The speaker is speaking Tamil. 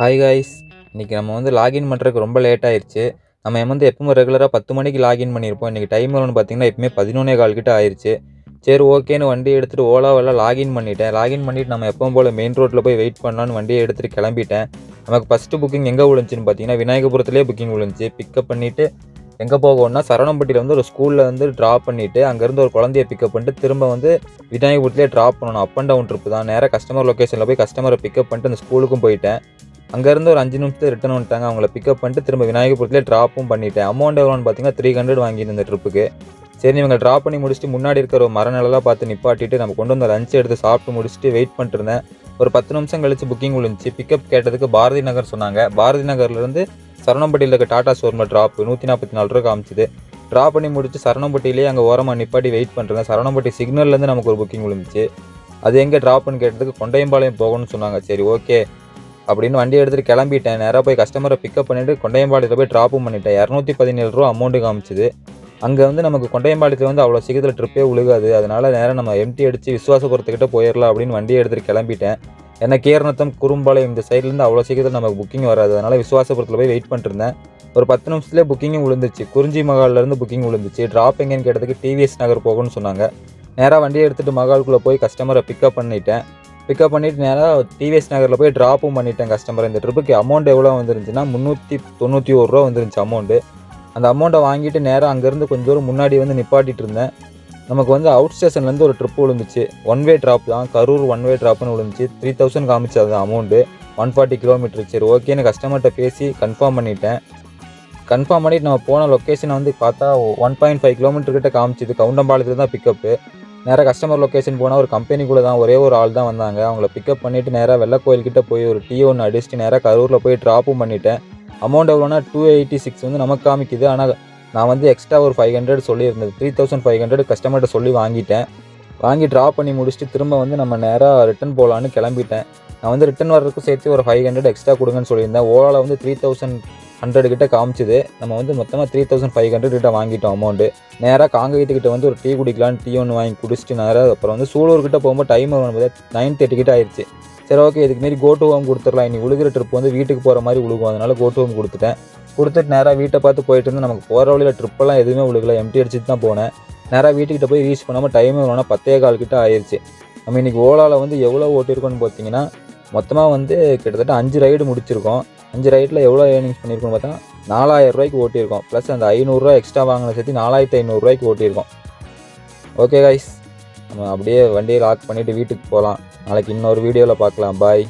ஹாய் காய்ஸ், இன்றைக்கி நம்ம லாகின் பண்ணுறதுக்கு ரொம்ப லேட் ஆயிடுச்சு. நம்ம எப்பவும் ரெகுலராக 10 மணிக்கு லாகின் பண்ணியிருப்போம். இன்றைக்கி டைம் எவ்வளோன்னு பார்த்தீங்கன்னா எப்பவுமே 11:15 கிட்ட ஆயிடுச்சு. சரி ஓகேன்னு வண்டி எடுத்துகிட்டு ஓலாவெல்லாம் லாகின் பண்ணிவிட்டு நம்ம எப்பவும் போல் மெயின் ரோட்டில் போய் வெயிட் பண்ணலான்னு வண்டியை எடுத்துகிட்டு கிளம்பிட்டேன். நமக்கு ஃபஸ்ட்டு புக்கிங் எங்கே விழுந்துச்சின்னு பார்த்தீங்கன்னா விநாயகபுரத்துலேயே புக்கிங் விழுந்துச்சு. பிக்கப் பண்ணிவிட்டு எங்கே போகணும்னா சரவணம்பட்டியில் ஒரு ஸ்கூலில் ட்ராப் பண்ணிவிட்டு அங்கேருந்து ஒரு குழந்தைய பிக்கப் பண்ணிட்டு திரும்ப விநாயகபுரத்துலேயே ட்ராப் பண்ணணும். அப் அண்ட் டவுன் ட்ரிப்பு தான். நேராக கஸ்டமர் லொக்கேஷனில் போய் கஸ்டமரை பிக்கப் பண்ணிட்டு அந்த ஸ்கூலுக்கும் போயிட்டேன். அங்கேருந்து ஒரு 5 நிமிஷத்தில் ரிட்டன் வந்துட்டாங்க. அவங்கள பிக்கப் பண்ணிட்டு திரும்ப விநாயகபுரத்துலேயே ட்ராப்பும் பண்ணிட்டேன். அமௌண்ட் எவ்வளோன்னு பார்த்தீங்கன்னா 300 வாங்கியிருந்த ட்ரிப்புக்கு. சரி இவங்க ட்ராப் பண்ணி முடிச்சுட்டு முன்னாடி இருக்கிற ஒரு மரநிலெல்லாம் பார்த்து நிப்பாட்டிட்டு நம்ம கொண்டு வந்த லஞ்ச் எடுத்து சாப்பிட்டு முடிச்சுட்டு வெயிட் பண்ணிட்டுருந்தேன். ஒரு 10 நிமிஷம் கழிச்சு புக்கிங் விழுந்துச்சு. பிக்கப் கேட்டதுக்கு பாரதி நகர் சொன்னாங்க. பாரதி நகர்லேருந்து சரவணம்பட்டியில் இருக்க டாடா ஷோரூமில் ட்ராப் 144 ரூபா காமிச்சிது. ட்ராப் பண்ணி முடிச்சு சரவணம்பட்டியிலேயே அங்கே ஓரமாக நிப்பாட்டி வெயிட் பண்ணுறேன். சரவணம்பட்டி சிக்னல்லேருந்து நமக்கு ஒரு புக்கிங் விழுந்துச்சு. அது எங்கே ட்ராப்னு கேட்டதுக்கு கொண்டையம்பாளையம் போகணும்னு சொன்னாங்க. சரி ஓகே அப்படின்னு வண்டி எடுத்துகிட்டு கிளம்பிட்டேன். நேராக போய் கஸ்டமரை பிக்கப் பண்ணிவிட்டு கொண்டையம்பாளையத்தில் போய் ட்ராப்பும் பண்ணிட்டேன். 217 ரூபா அமௌண்ட்டு காமிச்சிது. அங்கே நமக்கு கொண்டையம்பாளையத்தில் அவ்வளோ சீக்கிரத்தில் ட்ரிப்பே விழுகாது. அதனால் நேராக நம்ம எம்டி அடித்து விசுவாசபுரத்துக்கிட்ட போயிடலாம் அப்படின்னு வண்டியை எடுத்துகிட்டு கிளம்பிட்டேன். ஏன்னா கீரநத்தம் குறும்பாளையம் இந்த சைட்லேருந்து அவ்வளோ சீக்கிரத்தில் நமக்கு புக்கிங் வராது. அதனால் விசுவாசபுரத்தில் போய் வெயிட் பண்ணிட்டுருந்தேன். ஒரு 10 நிமிஷத்துலேயே புக்கிங்கும் விழுந்துச்சு. குறிஞ்சி மகால்லேருந்து புக்கிங் விழுந்துச்சு. ட்ராப் எங்கேன்னு கேட்டதுக்கு டிவிஎஸ் நகர் போகணும்னு சொன்னாங்க. நேராக வண்டியை எடுத்துகிட்டு மகாலுக்குள்ளே போய் கஸ்டமரை பிக்கப் பண்ணிவிட்டு நேராக டிவிஎஸ் நகரில் போய் ட்ராப்பும் பண்ணிட்டேன் கஸ்டமர். இந்த ட்ரிப்புக்கு அமௌண்ட் எவ்வளோ வந்துருந்துச்சுன்னா 391 ரூபா வந்துருந்துச்சு அமௌண்ட்டு. அந்த அமௌண்ட்டை வாங்கிட்டு நேராக அங்கேருந்து கொஞ்சம் தூரம் முன்னாடி நிப்பாட்டிகிட்டு இருந்தேன். நமக்கு அவுட் ஸ்டேஷன்லேருந்து ஒரு ட்ரிப் விழுந்துச்சு. ஒன் வே ட்ராப் தான், கரூர் ஒன் வே ட்ராப்னு விழுந்துச்சு. 3000 காமிச்சு அது அமௌண்ட்டு 140 கிலோமீட்டர். சரி ஓகேன்னு கஸ்டமர்கிட்ட பேசி கன்ஃபார்ம் பண்ணிவிட்டேன். கன்ஃபார்ம் பண்ணிவிட்டு நம்ம போன லொக்கேஷனை பார்த்தா 1.5 கிலோமீட்டர் கிட்ட காமிச்சிது. கவுண்டம்பாளையத்தில் தான் பிக்கப்பு. நேராக கஸ்டமர் லொக்கேஷன் போனால் ஒரு கம்பெனிக்குள்ளே தான் ஒரே ஒரு ஆள் தான் வந்தாங்க. அவங்கள பிக்கப் பண்ணிவிட்டு நேராக வெள்ளக்கோயில்கிட்ட போய் ஒரு டீ ஒன்று அடிச்சுட்டு நேராக கரூரில் போய் ட்ராப்பும் பண்ணிவிட்டேன். அமௌண்ட் எவ்வளோனா 286 நமக்கு காமிக்குது. ஆனால் நான் எக்ஸ்ட்ரா ஒரு 500 சொல்லியிருந்தது. 3500 கஸ்டமர்கிட்ட சொல்லி வாங்கி ட்ராப் பண்ணி முடிச்சுட்டு திரும்ப நம்ம நேராக ரிட்டன் போகலான்னு கிளம்பிட்டேன். நான் ரிட்டன் வர்றதுக்கும் சேர்த்து ஒரு 500 எக்ஸ்ட்ரா கொடுங்கன்னு சொல்லியிருந்தேன். ஓலாவில் 3100 கிட்ட காமிச்சிது. நம்ம மொத்தமாக 3500 கிட்ட வாங்கிட்டோம் அமௌண்ட்டு. நேராக காங்கேயத்துக்கிட்ட ஒரு டீ குடிக்கலான்னு டீ ஒன்று வாங்கி குடிச்சிட்டு நேராக அப்புறம் சூலூர்கிட்ட போகும்போது டைம் 9:30 கிட்ட ஆயிடுச்சு. சரி ஓகே இதுக்கு மாரி கோ டு ஹோம் கொடுத்துடலாம். இனி உழுகிற ட்ரிப் வீட்டுக்கு போகிற மாதிரி உழுகும். அதனால் கோ டு ஹோம் கொடுத்துட்டு நேராக வீட்டை பார்த்து போயிட்டு இருந்து நமக்கு போகிற வழியில் ட்ரிப்பெல்லாம் எதுவுமே உழுகலை. எம்டி அடிச்சுட்டு தான் போனேன். நேராக வீட்டுக்கிட்ட போய் ரீச் பண்ணாமல் டைம் எவ்வளோனா 10:15 கிட்ட ஆயிடுச்சு. நம்ம இன்றைக்கி ஓலாவில் எவ்வளோ ஓட்டியிருக்கோன்னு பார்த்தீங்கன்னா மொத்தமாக கிட்டத்தட்ட 5 ரைடு முடிச்சிருக்கோம். 5 ரைடில் எவ்வளோ ஏர்னிங்ஸ் பண்ணியிருக்கோன்னு பார்த்தா 4000 ரூபாய்க்கு ஓட்டியிருக்கோம். ப்ளஸ் அந்த 500 ரூபா எக்ஸ்ட்ரா வாங்கின சேர்த்து 4500 ரூபாய்க்கு ஓட்டியிருக்கோம். ஓகே கைஸ், நம்ம அப்படியே வண்டியை லாக் பண்ணிவிட்டு வீட்டுக்கு போகலாம். நாளைக்கு இன்னொரு வீடியோவில் பார்க்கலாம். பாய்.